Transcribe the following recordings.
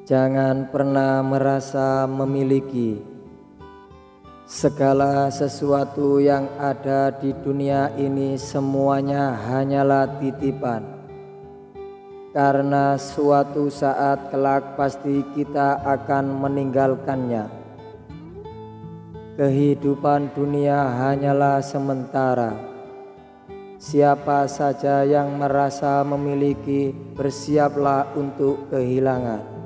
Jangan pernah merasa memiliki segala sesuatu yang ada di dunia ini. Semuanya hanyalah titipan, karena suatu saat kelak pasti kita akan meninggalkannya. Kehidupan dunia hanyalah sementara. Siapa saja yang merasa memiliki, bersiaplah untuk kehilangan.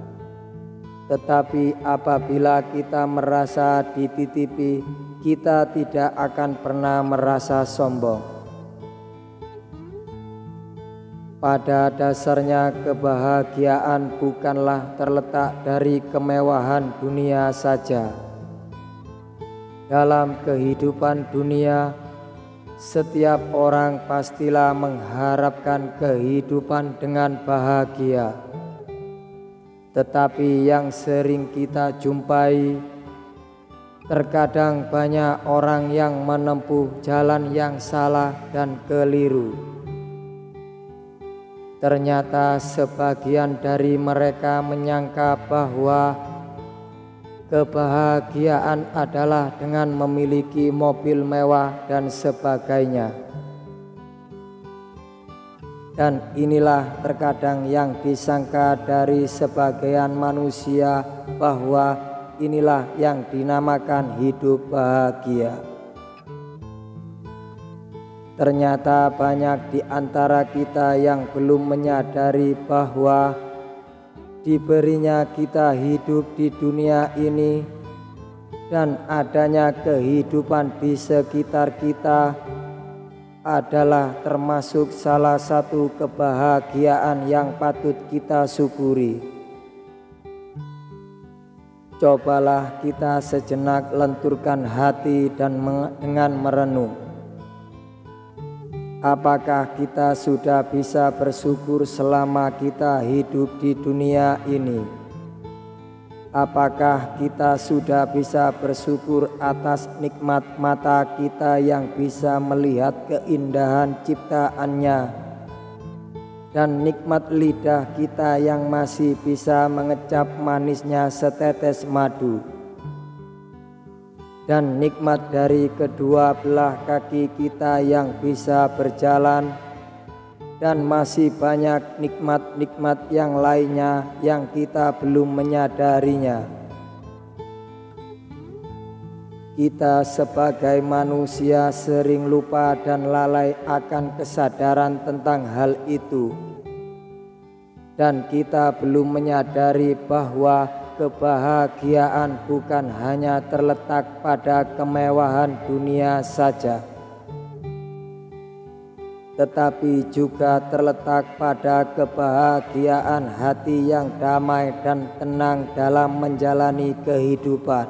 Tetapi apabila kita merasa dititipi, kita tidak akan pernah merasa sombong. Pada dasarnya kebahagiaan bukanlah terletak dari kemewahan dunia saja. Dalam kehidupan dunia, setiap orang pastilah mengharapkan kehidupan dengan bahagia. Tetapi yang sering kita jumpai, terkadang banyak orang yang menempuh jalan yang salah dan keliru. Ternyata sebagian dari mereka menyangka bahwa kebahagiaan adalah dengan memiliki mobil mewah dan sebagainya. Dan inilah terkadang yang disangka dari sebagian manusia, bahwa inilah yang dinamakan hidup bahagia. Ternyata banyak di antara kita yang belum menyadari bahwa diberinya kita hidup di dunia ini dan adanya kehidupan di sekitar kita adalah termasuk salah satu kebahagiaan yang patut kita syukuri. Cobalah kita sejenak lenturkan hati dan dengan merenung. Apakah kita sudah bisa bersyukur selama kita hidup di dunia ini? Apakah kita sudah bisa bersyukur atas nikmat mata kita yang bisa melihat keindahan ciptaannya, dan nikmat lidah kita yang masih bisa mengecap manisnya setetes madu, dan nikmat dari kedua belah kaki kita yang bisa berjalan, dan masih banyak nikmat-nikmat yang lainnya yang kita belum menyadarinya. Kita sebagai manusia sering lupa dan lalai akan kesadaran tentang hal itu, dan kita belum menyadari bahwa kebahagiaan bukan hanya terletak pada kemewahan dunia saja, tetapi juga terletak pada kebahagiaan hati yang damai dan tenang dalam menjalani kehidupan.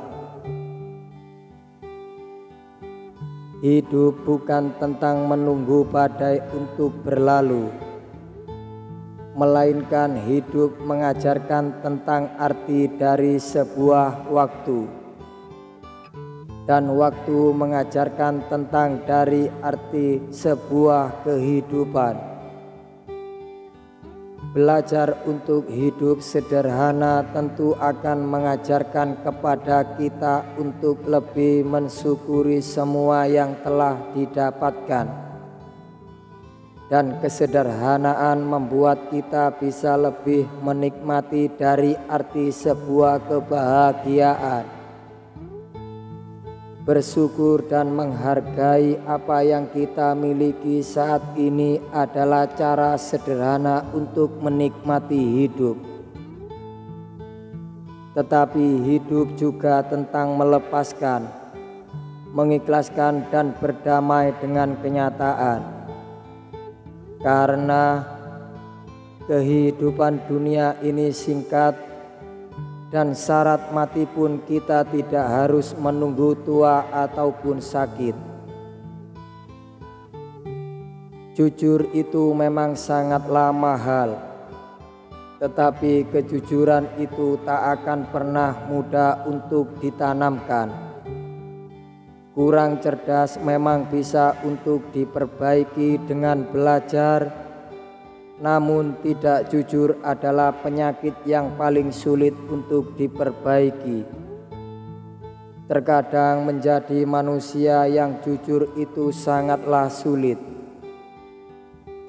Hidup bukan tentang menunggu badai untuk berlalu, melainkan hidup mengajarkan tentang arti dari sebuah waktu, dan waktu mengajarkan tentang dari arti sebuah kehidupan. Belajar untuk hidup sederhana tentu akan mengajarkan kepada kita untuk lebih mensyukuri semua yang telah didapatkan. Dan kesederhanaan membuat kita bisa lebih menikmati dari arti sebuah kebahagiaan. Bersyukur dan menghargai apa yang kita miliki saat ini adalah cara sederhana untuk menikmati hidup. Tetapi hidup juga tentang melepaskan, mengikhlaskan dan berdamai dengan kenyataan. Karena kehidupan dunia ini singkat, dan syarat mati pun kita tidak harus menunggu tua ataupun sakit. Jujur itu memang sangatlah mahal, tetapi kejujuran itu tak akan pernah mudah untuk ditanamkan. Kurang cerdas memang bisa untuk diperbaiki dengan belajar, namun tidak jujur adalah penyakit yang paling sulit untuk diperbaiki. Terkadang menjadi manusia yang jujur itu sangatlah sulit.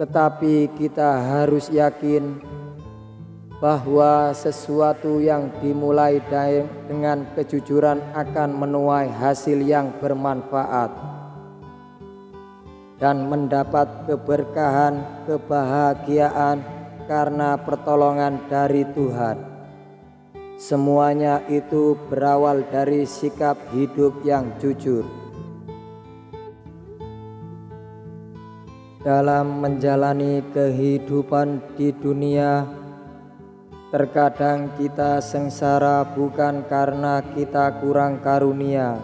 Tetapi kita harus yakin bahwa sesuatu yang dimulai dengan kejujuran akan menuai hasil yang bermanfaat dan mendapat keberkahan, kebahagiaan karena pertolongan dari Tuhan. Semuanya itu berawal dari sikap hidup yang jujur. Dalam menjalani kehidupan di dunia, terkadang kita sengsara bukan karena kita kurang karunia,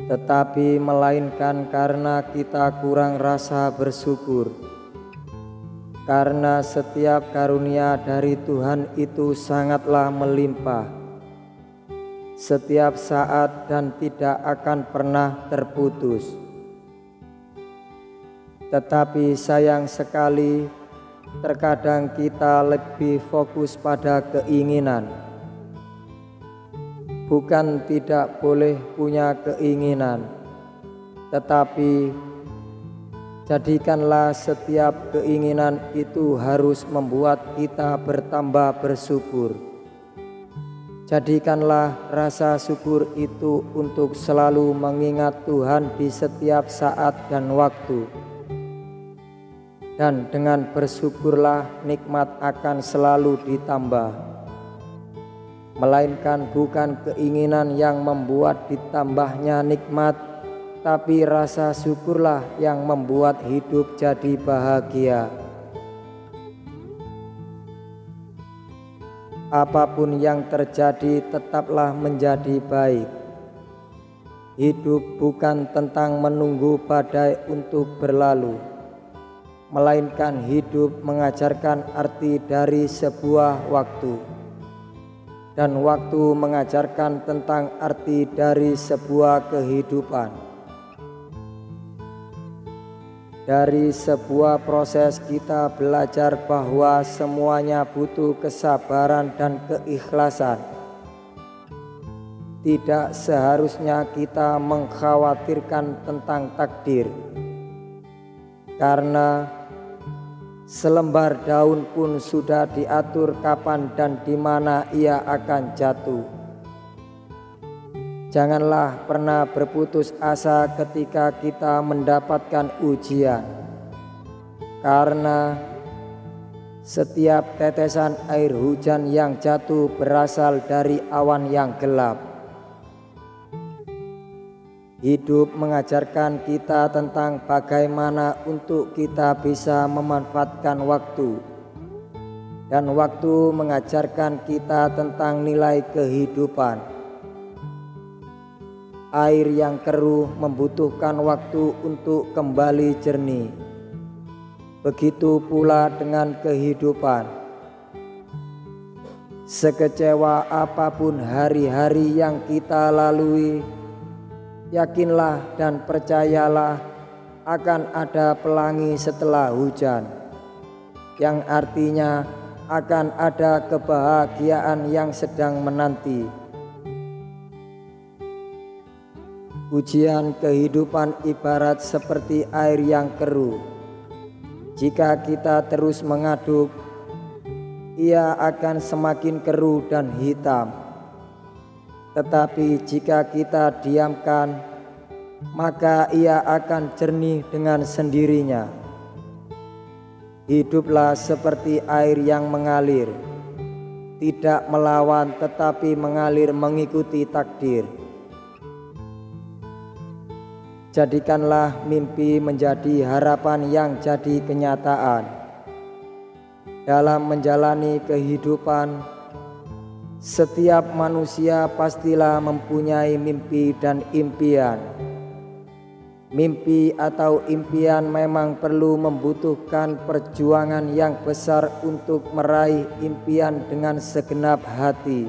tetapi melainkan karena kita kurang rasa bersyukur. Karena setiap karunia dari Tuhan itu sangatlah melimpah, setiap saat dan tidak akan pernah terputus. Tetapi sayang sekali, terkadang kita lebih fokus pada keinginan. Bukan tidak boleh punya keinginan, tetapi jadikanlah setiap keinginan itu harus membuat kita bertambah bersyukur. Jadikanlah rasa syukur itu untuk selalu mengingat Tuhan di setiap saat dan waktu. Dan dengan bersyukurlah nikmat akan selalu ditambah. Melainkan bukan keinginan yang membuat ditambahnya nikmat, tapi rasa syukurlah yang membuat hidup jadi bahagia. Apapun yang terjadi tetaplah menjadi baik. Hidup bukan tentang menunggu badai untuk berlalu, melainkan hidup mengajarkan arti dari sebuah waktu, dan waktu mengajarkan tentang arti dari sebuah kehidupan. Dari sebuah proses kita belajar bahwa semuanya butuh kesabaran dan keikhlasan. Tidak seharusnya kita mengkhawatirkan tentang takdir, karena selembar daun pun sudah diatur kapan dan di mana ia akan jatuh. Janganlah pernah berputus asa ketika kita mendapatkan ujian, karena setiap tetesan air hujan yang jatuh berasal dari awan yang gelap. Hidup mengajarkan kita tentang bagaimana untuk kita bisa memanfaatkan waktu, dan waktu mengajarkan kita tentang nilai kehidupan. Air yang keruh membutuhkan waktu untuk kembali jernih. Begitu pula dengan kehidupan. Sekecewa apapun hari-hari yang kita lalui, yakinlah dan percayalah akan ada pelangi setelah hujan, yang artinya akan ada kebahagiaan yang sedang menanti. Ujian kehidupan ibarat seperti air yang keruh. Jika kita terus mengaduk, ia akan semakin keruh dan hitam. Tetapi jika kita diamkan, maka ia akan jernih dengan sendirinya. Hiduplah seperti air yang mengalir, tidak melawan tetapi mengalir mengikuti takdir. Jadikanlah mimpi menjadi harapan yang jadi kenyataan. Dalam menjalani kehidupan, setiap manusia pastilah mempunyai mimpi dan impian. Mimpi atau impian memang perlu membutuhkan perjuangan yang besar untuk meraih impian dengan segenap hati.